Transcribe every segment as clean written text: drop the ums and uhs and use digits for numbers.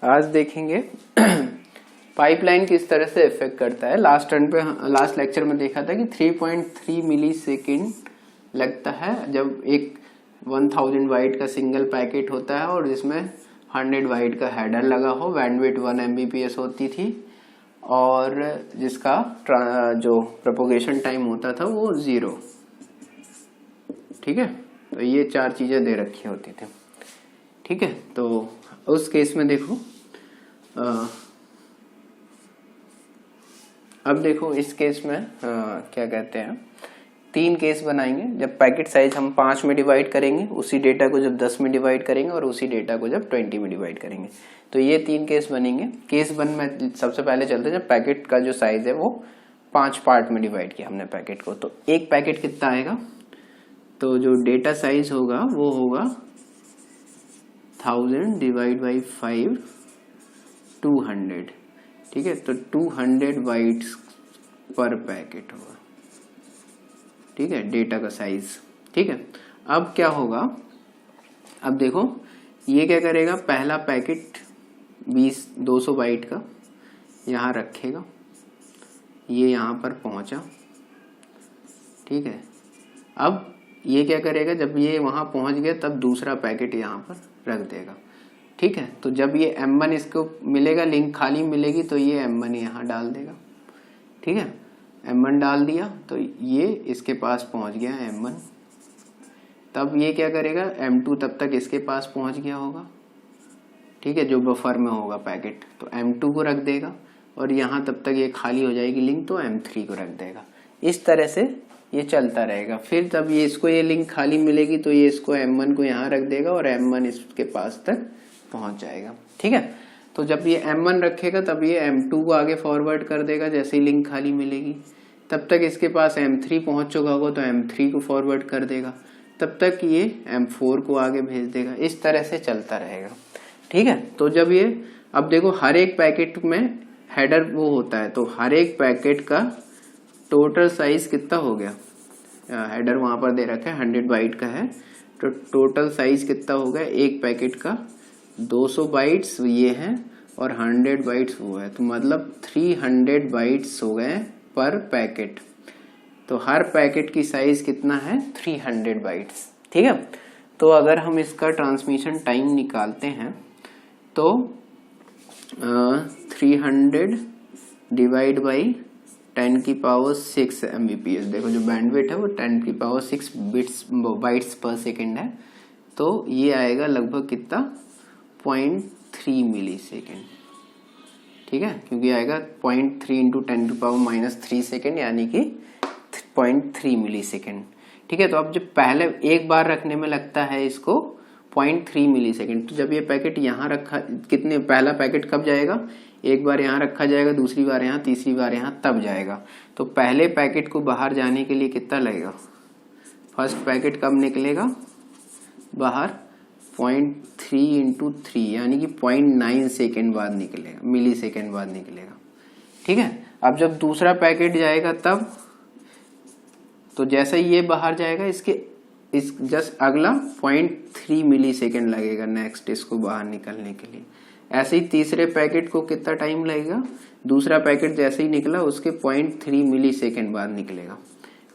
आज देखेंगे पाइपलाइन किस तरह से इफेक्ट करता है। लास्ट लेक्चर में देखा था कि 3.3 मिली सेकेंड लगता है जब एक 1000 बाइट का सिंगल पैकेट होता है और जिसमें 100 बाइट का हेडर लगा हो। बैंडविड्थ 1 MBPS होती थी और जिसका जो प्रोपोगेशन टाइम होता था वो 0। ठीक है, तो ये 4 चीजें दे रखी होती थी। ठीक है, तो उस केस में देखो अब देखो इस केस में क्या कहते हैं, 3 केस बनाएंगे। जब पैकेट साइज हम 5 में डिवाइड करेंगे, उसी डेटा को जब 10 में डिवाइड करेंगे और उसी डेटा को जब 20 में डिवाइड करेंगे, तो ये 3 केस बनेंगे। केस 1 में सबसे पहले चलते हैं जब पैकेट का जो साइज है वो 5 पार्ट में डिवाइड किया हमने पैकेट को, तो एक पैकेट कितना आएगा, तो जो डेटा साइज होगा वो होगा 1000 डिवाइड बाई 5 200। ठीक है, तो 200 बाइट्स पर पैकेट होगा। ठीक है, डेटा का साइज। ठीक है, अब क्या होगा, अब देखो ये क्या करेगा, पहला पैकेट 200 बाइट का यहाँ रखेगा, ये यहाँ पर पहुंचा। ठीक है, अब ये क्या करेगा, जब ये वहां पहुंच गया तब दूसरा पैकेट यहाँ पर रख देगा। ठीक है, तो जब ये M1 इसको मिलेगा, लिंक खाली मिलेगी, तो ये M1 यहाँ डाल देगा। ठीक है, M1 डाल दिया तो ये इसके पास पहुंच गया M1। तब ये क्या करेगा, M2 तब तक इसके पास पहुंच गया होगा। ठीक है, जो बफर में होगा पैकेट, तो M2 को रख देगा और यहाँ तब तक ये खाली हो जाएगी लिंक, तो M3 को रख देगा। इस तरह से ये चलता रहेगा। फिर तब ये इसको ये लिंक खाली मिलेगी तो ये इसको M1 को यहाँ रख देगा और M1 इसके पास तक पहुंच जाएगा। ठीक है, तो जब ये M1 रखेगा तब ये M2 को आगे फॉरवर्ड कर देगा, जैसे ही लिंक खाली मिलेगी। तब तक इसके पास M3 पहुंच चुका होगा तो M3 को फॉरवर्ड कर देगा, तब तक ये M4 को आगे भेज देगा। इस तरह से चलता रहेगा। ठीक है, तो जब ये अब देखो हर एक पैकेट में हेडर वो होता है, तो हर एक पैकेट का टोटल साइज कितना हो गया, हेडर वहां पर दे रखा है 100 बाइट का है, तो टोटल साइज कितना हो गया एक पैकेट का, 200 बाइट्स ये हैं और 100 बाइट्स वो है, तो मतलब 300 बाइट्स हो गए पर पैकेट। तो हर पैकेट की साइज कितना है, 300 बाइट्स। ठीक है, तो अगर हम इसका ट्रांसमिशन टाइम निकालते हैं तो 300 डिवाइड बाई 10⁶ MBPS। देखो जो बैंडविड्थ है वो 10⁶ बाइट्स पर सेकेंड है, तो ये आएगा लगभग कितना, 0.3 मिली सेकेंड। ठीक है, क्योंकि आएगा 0.3 इंटू 10⁻³ सेकेंड, यानी कि 0.3 मिली सेकेंड। ठीक है, तो अब जब पहले एक बार रखने में लगता है इसको 0.3 मिली सेकेंड, तो जब ये पैकेट यहाँ रखा, कितने, पहला पैकेट कब जाएगा, एक बार यहाँ रखा जाएगा, दूसरी बार यहाँ, तीसरी बार यहाँ, तब जाएगा। तो पहले पैकेट को बाहर जाने के लिए कितना लगेगा, फर्स्ट पैकेट कब निकलेगा बाहर, 0.3 इंटू 3 यानी कि 0.9 सेकेंड बाद निकलेगा, मिली सेकेंड बाद निकलेगा। ठीक है, अब जब दूसरा पैकेट जाएगा तब, तो जैसे ही ये बाहर जाएगा इस जस्ट अगला 0.3 मिली सेकेंड लगेगा नेक्स्ट इसको बाहर निकलने के लिए। ऐसे ही तीसरे पैकेट को कितना टाइम लगेगा, दूसरा पैकेट जैसे ही निकला उसके 0.3 मिली सेकेंड बाद निकलेगा।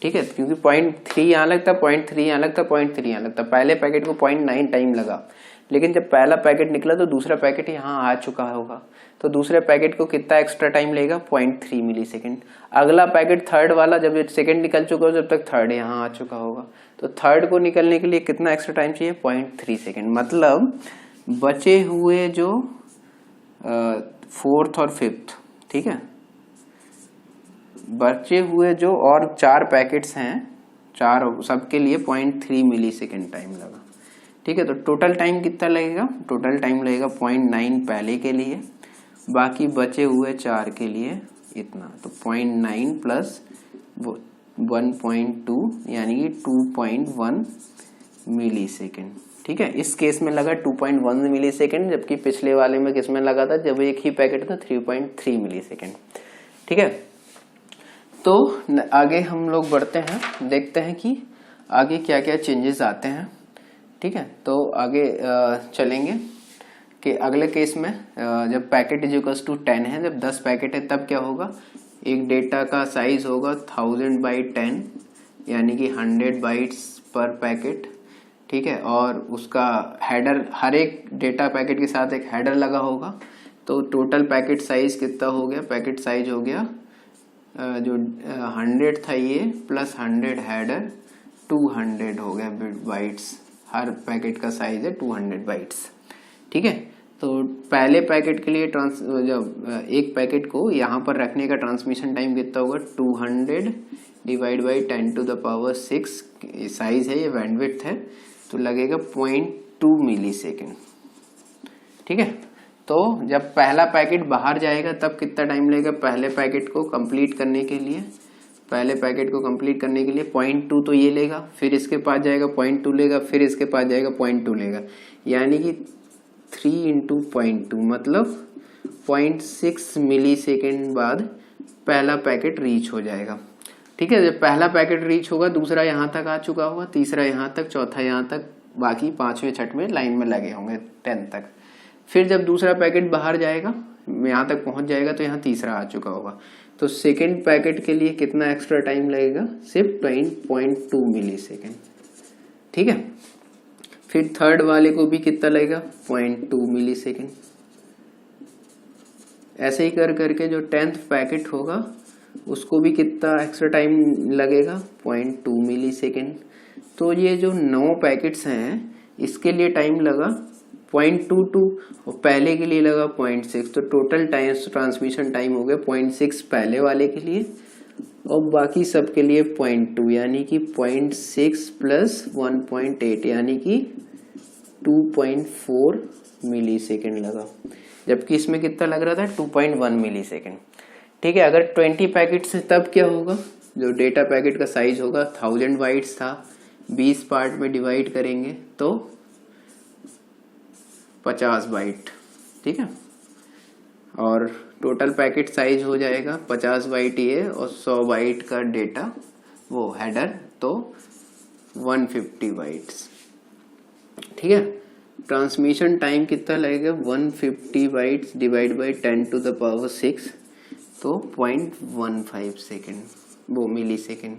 ठीक है, क्योंकि 0.3 यहाँ लगता, 0.3 यहाँ लगता, 0.3 यहाँ लगता, पहले पैकेट को 0.9 टाइम लगा, लेकिन जब पहला पैकेट निकला तो दूसरा पैकेट यहाँ आ चुका होगा, तो दूसरे पैकेट को कितना एक्स्ट्रा टाइम लगेगा, 0.3 मिली सेकेंड। अगला पैकेट थर्ड वाला जब सेकेंड निकल चुका हो, जब तक थर्ड यहाँ आ चुका होगा, तो थर्ड को निकलने के लिए कितना एक्स्ट्रा टाइम चाहिए, 0.3 सेकेंड। मतलब बचे हुए जो 4th और 5th, ठीक है, बचे हुए जो और 4 पैकेट्स हैं, 4 सबके लिए 0.3 मिली सेकेंड टाइम लगा। ठीक है, तो टोटल टाइम कितना लगेगा, टोटल टाइम लगेगा 0.9 पहले के लिए, बाकी बचे हुए 4 के लिए इतना, तो 0.9 प्लस 1.2 यानी कि 2.1 मिली सेकेंड। ठीक है, इस केस में लगा 2.1 मिली सेकेंड, जबकि पिछले वाले में किस में लगा था, जब एक ही पैकेट था 3.3 मिली सेकेंड। ठीक है, तो आगे हम लोग बढ़ते हैं, देखते हैं कि आगे क्या क्या चेंजेस आते हैं। ठीक है, तो आगे चलेंगे। कि अगले केस में जब पैकेट इज इक्वल्स टू 10 है, जब 10 पैकेट है तब क्या होगा, एक डेटा का साइज होगा 1000/10 यानी कि 100 बाइट्स पर पैकेट, ठीक है। और उसका हेडर, हर एक डेटा पैकेट के साथ एक हेडर लगा होगा। तो टोटल पैकेट साइज कितना हो गया, पैकेट साइज हो गया जो 100 था ये प्लस 100 हेडर 200 हो गया बाइट्स। हर पैकेट का साइज है 200 बाइट्स, ठीक है। तो पहले पैकेट के लिए जब एक पैकेट को यहाँ पर रखने का ट्रांसमिशन टाइम कितना होगा, 200 डिवाइड बाई 10⁶ साइज है, ये बैंडविड्थ है, तो लगेगा 0.2 मिलीसेकेंड, ठीक है। तो जब पहला पैकेट बाहर जाएगा तब कितना टाइम लगेगा, पहले पैकेट को कंप्लीट करने के लिए, पहले पैकेट को कंप्लीट करने के लिए 0.2 तो ये लेगा, फिर इसके पास जाएगा 0.2 लेगा, फिर इसके पास जाएगा 0.2 लेगा, यानी कि 3 × 0.2 मतलब 0.6 मिलीसेकेंड बाद पहला पैकेट रीच हो जाएगा, ठीक है। जब पहला पैकेट रीच होगा दूसरा यहाँ तक आ चुका होगा, तीसरा यहाँ तक, चौथा यहाँ तक, बाकी 5वें 6वें लाइन में लगे होंगे 10 तक। फिर जब दूसरा पैकेट बाहर जाएगा, यहाँ तक पहुंच जाएगा, तो यहाँ तीसरा आ चुका होगा। तो सेकेंड पैकेट के लिए कितना एक्स्ट्रा टाइम लगेगा, सिर्फ 0.2 मिलीसेकेंड, ठीक है। फिर थर्ड वाले को भी कितना लगेगा, 0.2 मिलीसेकेंड। ऐसे ही कर करके जो 10th पैकेट होगा उसको भी कितना एक्स्ट्रा टाइम लगेगा, 0.2 मिलीसेकेंड। तो ये जो 9 पैकेट्स हैं इसके लिए टाइम लगा 0.22 और पहले के लिए लगा 0.6, तो टोटल टाइम ट्रांसमिशन टाइम हो गया 0.6 पहले वाले के लिए और बाकी सब के लिए 0.2, यानी कि 0.6 प्लस 1.8 यानी कि 2.4 मिलीसेकेंड लगा, जबकि इसमें कितना लग रहा था 2.1 मिलीसेकेंड, ठीक है। अगर 20 पैकेट्स है तब क्या होगा, जो डेटा पैकेट का साइज होगा 1000 बाइट्स था, 20 पार्ट में डिवाइड करेंगे तो 50 बाइट, ठीक है। और टोटल पैकेट साइज हो जाएगा 50 बाइट ये और 100 बाइट का डेटा वो हेडर, तो 150 बाइट्स, ठीक है। ट्रांसमिशन टाइम कितना लगेगा, 150 बाइट्स डिवाइड बाई 10⁶, तो 0.15 सेकेंड, वो मिलीसेकेंड,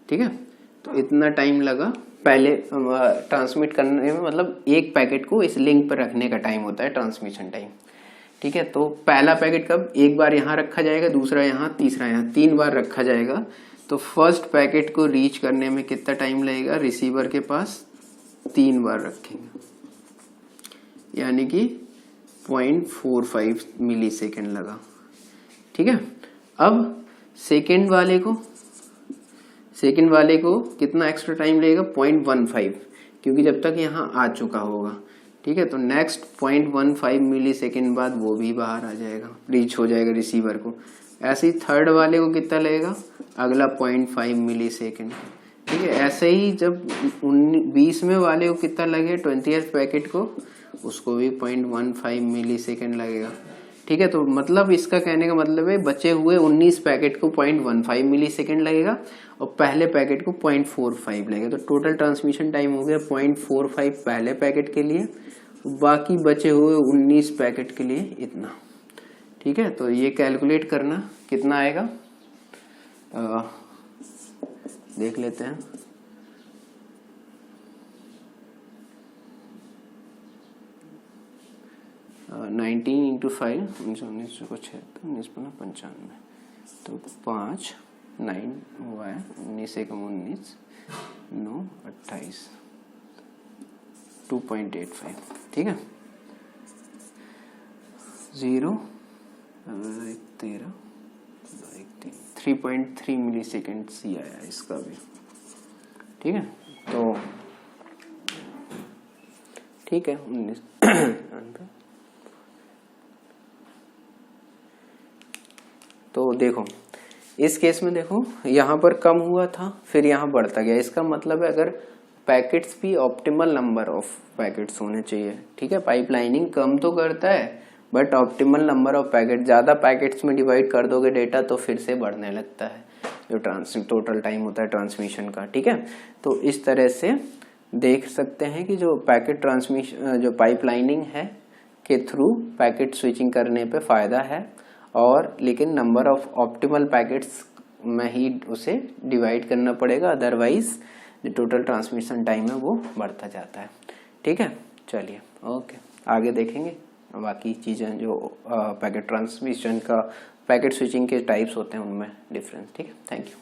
ठीक है। तो इतना टाइम लगा पहले ट्रांसमिट करने में, मतलब एक पैकेट को इस लिंक पर रखने का टाइम होता है ट्रांसमिशन टाइम, ठीक है। तो पहला पैकेट कब, एक बार यहाँ रखा जाएगा, दूसरा यहाँ, तीसरा यहाँ, 3 बार रखा जाएगा। तो फर्स्ट पैकेट को रीच करने में कितना टाइम लगेगा, रिसीवर के पास 3 बार रखेंगे, यानी कि 0.45 मिलीसेकेंड लगा, ठीक है। अब सेकेंड वाले को कितना एक्स्ट्रा टाइम लगेगा, 0.15, क्योंकि जब तक यहाँ आ चुका होगा, ठीक है। तो नेक्स्ट 0.15 मिलीसेकेंड बाद वो भी बाहर आ जाएगा, रीच हो जाएगा रिसीवर को। ऐसे ही थर्ड वाले को कितना लगेगा, अगला 0.5 मिलीसेकेंड, ठीक है। ऐसे ही जब 20वें वाले को कितना लगे, 20th पैकेट को, उसको भी 0.15 मिलीसेकेंड लगेगा, ठीक है। तो मतलब इसका कहने का मतलब है बचे हुए 19 पैकेट को 0.15 मिलीसेकेंड लगेगा और पहले पैकेट को 0.45 लगेगा। तो टोटल ट्रांसमिशन टाइम हो गया 0.45 पहले पैकेट के लिए, बाकी बचे हुए 19 पैकेट के लिए इतना, ठीक है। तो ये कैलकुलेट करना कितना आएगा, देख लेते हैं। uh, 19 × 5 19 95, तो 5 9 हुआ है, 19 × 19 9 28 2.85, ठीक है। 0 13 3.3 मिलीसेकेंड सी आया इसका भी, ठीक है। तो ठीक है 19 तो देखो इस केस में देखो यहाँ पर कम हुआ था, फिर यहाँ बढ़ता गया। इसका मतलब है अगर पैकेट्स भी ऑप्टिमल नंबर ऑफ पैकेट्स होने चाहिए, ठीक है। पाइपलाइनिंग कम तो करता है but optimal number of packet, ज़्यादा पैकेट्स में डिवाइड कर दोगे डेटा तो फिर से बढ़ने लगता है जो टोटल टाइम होता है ट्रांसमिशन का, ठीक है। तो इस तरह से देख सकते हैं कि जो पैकेट ट्रांसमिशन, जो पाइपलाइनिंग है के थ्रू पैकेट स्विचिंग करने पे फ़ायदा है, और लेकिन नंबर ऑफ ऑप्टिमल पैकेट्स में ही उसे डिवाइड करना पड़ेगा, अदरवाइज जो टोटल ट्रांसमिशन टाइम है वो बढ़ता जाता है। ठीक है, चलिए ओके, आगे देखेंगे बाकी चीज़ें जो पैकेट ट्रांसमिशन का पैकेट स्विचिंग के टाइप्स होते हैं उनमें डिफरेंस। ठीक है, थैंक यू।